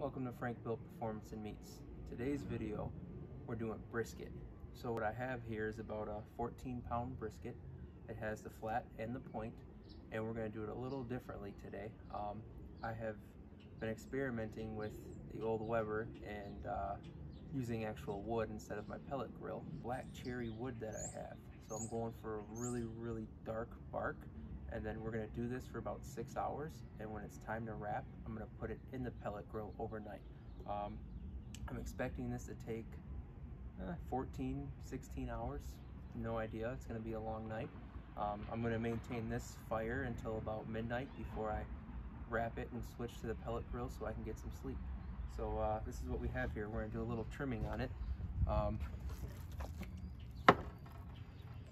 Welcome to Frank Built Performance and Meats. Today's video, we're doing brisket. So what I have here is about a 14-pound brisket. It has the flat and the point, and we're going to do it a little differently today. I have been experimenting with the old Weber and using actual wood instead of my pellet grill. Black cherry wood that I have. So I'm going for a really dark bark. And then we're gonna do this for about 6 hours. And when it's time to wrap, I'm gonna put it in the pellet grill overnight. I'm expecting this to take 14, 16 hours. No idea, it's gonna be a long night. I'm gonna maintain this fire until about midnight before I wrap it and switch to the pellet grill so I can get some sleep. So this is what we have here. We're gonna do a little trimming on it.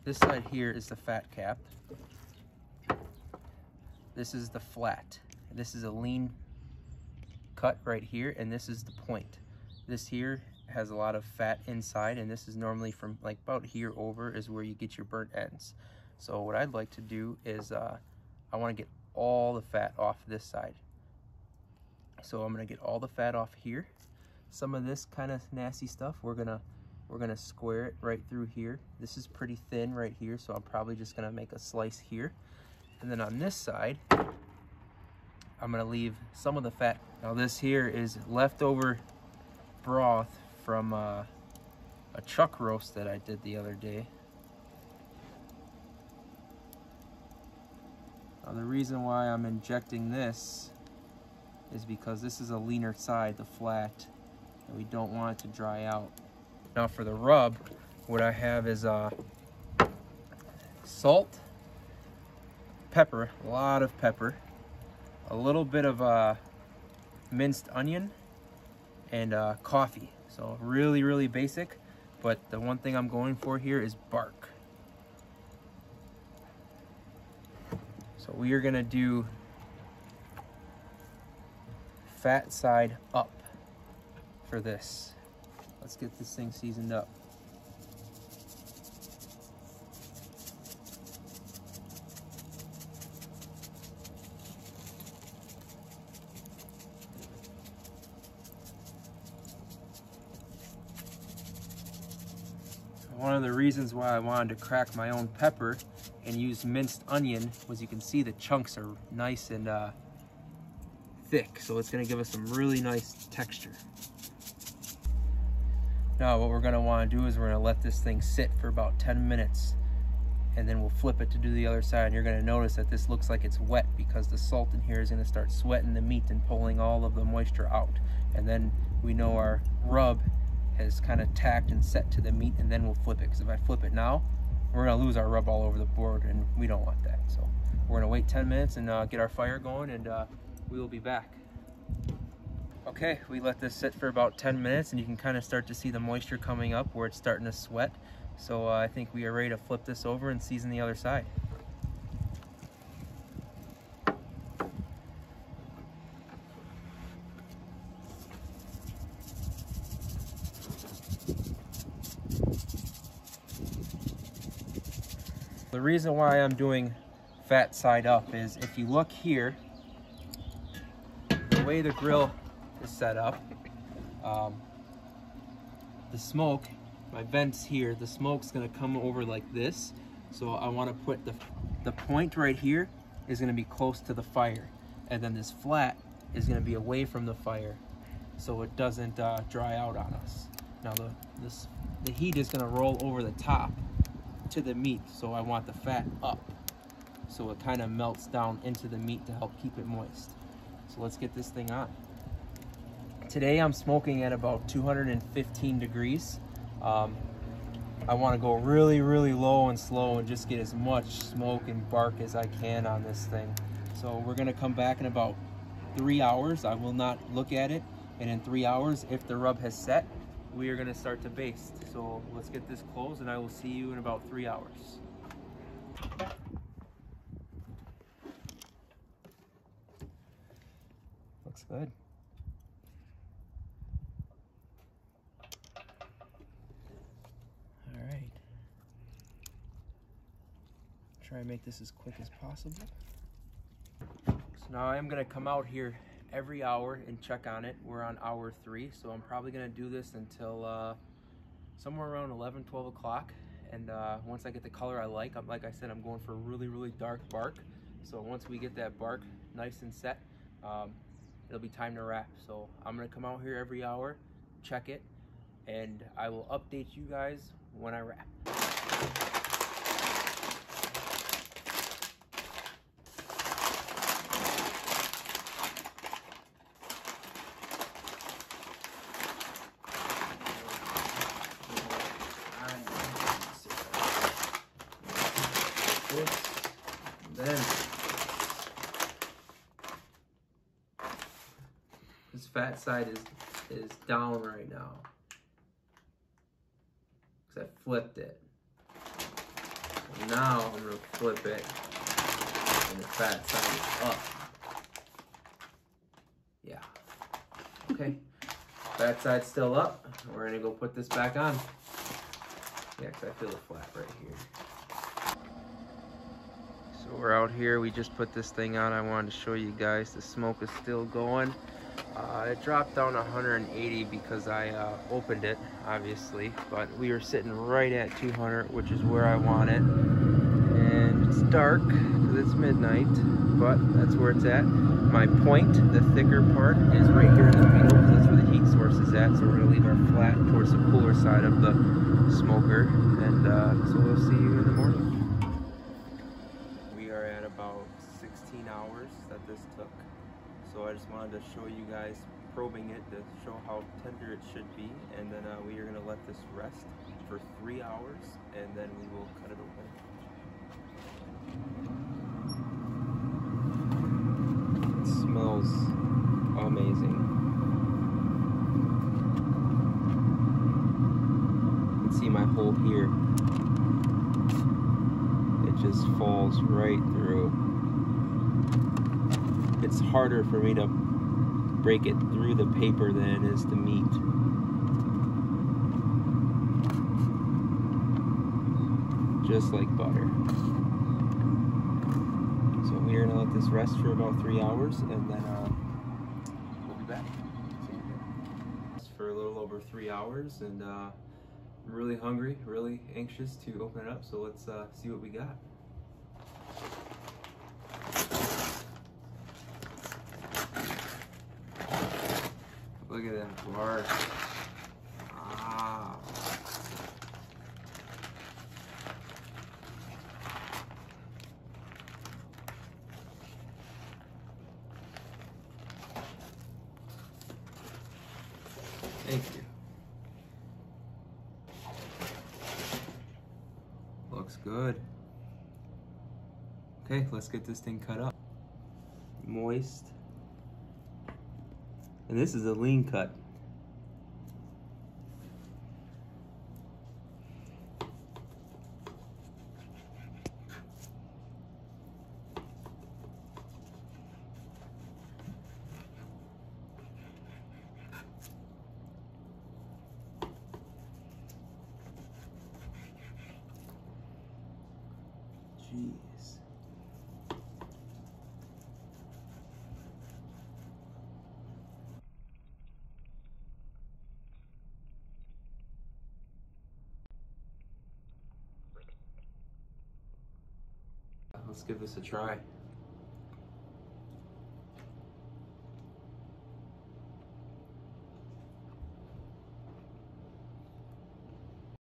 This side here is the fat cap. This is the flat. This is a lean cut right here, and this is the point. This here has a lot of fat inside, and this is normally from like about here over is where you get your burnt ends. So what I'd like to do is I want to get all the fat off this side. So I'm gonna get all the fat off here. Some of this kind of nasty stuff, we're gonna square it right through here. This is pretty thin right here, so I'm probably just gonna make a slice here. And then on this side, I'm gonna leave some of the fat. Now this here is leftover broth from a chuck roast that I did the other day. Now the reason why I'm injecting this is because this is a leaner side, the flat, and we don't want it to dry out. Now for the rub, what I have is salt, pepper, a lot of pepper, a little bit of minced onion, and coffee. So really basic, but the one thing I'm going for here is bark. So we are gonna do fat side up for this. Let's get this thing seasoned up. One of the reasons why I wanted to crack my own pepper and use minced onion was you can see the chunks are nice and thick, so it's going to give us some really nice texture. Now what we're going to want to do is we're going to let this thing sit for about 10 minutes, and then we'll flip it to do the other side, and you're going to notice that this looks like it's wet because the salt in here is going to start sweating the meat and pulling all of the moisture out. And then we know our rub has kind of tacked and set to the meat, and then we'll flip it, because if I flip it now, we're going to lose our rub all over the board, and we don't want that. So we're going to wait 10 minutes and get our fire going, and we will be back. Okay, we let this sit for about 10 minutes, and you can kind of start to see the moisture coming up where it's starting to sweat. So I think we are ready to flip this over and season the other side. The reason why I'm doing fat side up is if you look here, the way the grill is set up, the smoke, my vents here, the smoke's gonna come over like this. So I wanna put the point right here is gonna be close to the fire. And then this flat is gonna be away from the fire so it doesn't dry out on us. Now the heat is gonna roll over the top to the meat, so I want the fat up so it kind of melts down into the meat to help keep it moist. So let's get this thing on. Today I'm smoking at about 215 degrees. I want to go really low and slow and just get as much smoke and bark as I can on this thing. So we're going to come back in about 3 hours. I will not look at it, and in 3 hours, if the rub has set, we are going to start to baste. So let's get this closed, and I will see you in about 3 hours. Looks good. All right. Try and make this as quick as possible. So now I'm going to come out here every hour and check on it. We're on hour 3, so I'm probably gonna do this until somewhere around 11, 12 o'clock. And once I get the color I like I said, I'm going for really, really dark bark. So once we get that bark nice and set, it'll be time to wrap. So I'm gonna come out here every hour, check it, and I will update you guys when I wrap. Then this fat side is down right now because I flipped it. And now I'm gonna flip it and the fat side is up. Yeah. Okay. Fat side's still up. We're gonna go put this back on. Yeah, because I feel the flat right here. So we're out here, we just put this thing on. I wanted to show you guys the smoke is still going. It dropped down 180 because I opened it, obviously, but we were sitting right at 200, which is where I want it. And it's dark because it's midnight, but that's where it's at. My point, the thicker part, is right here in the middle because that's where the heat source is at. So we're gonna leave our flat towards the cooler side of the smoker, and so we'll see you in the morning. We are at about 16 hours that this took. So I just wanted to show you guys probing it to show how tender it should be, and then we are gonna let this rest for 3 hours, and then we will cut it open. It smells amazing. You can see my hole here. It just falls right through. It's harder for me to break it through the paper than it is the meat. Just like butter. So we're gonna let this rest for about 3 hours, and then we'll be back. For a little over 3 hours, and I'm really hungry, really anxious to open it up. So let's see what we got. Look at that bark. Ah. Thank you. Looks good. Okay, let's get this thing cut up. Moist. And this is a lean cut. Jeez. Let's give this a try.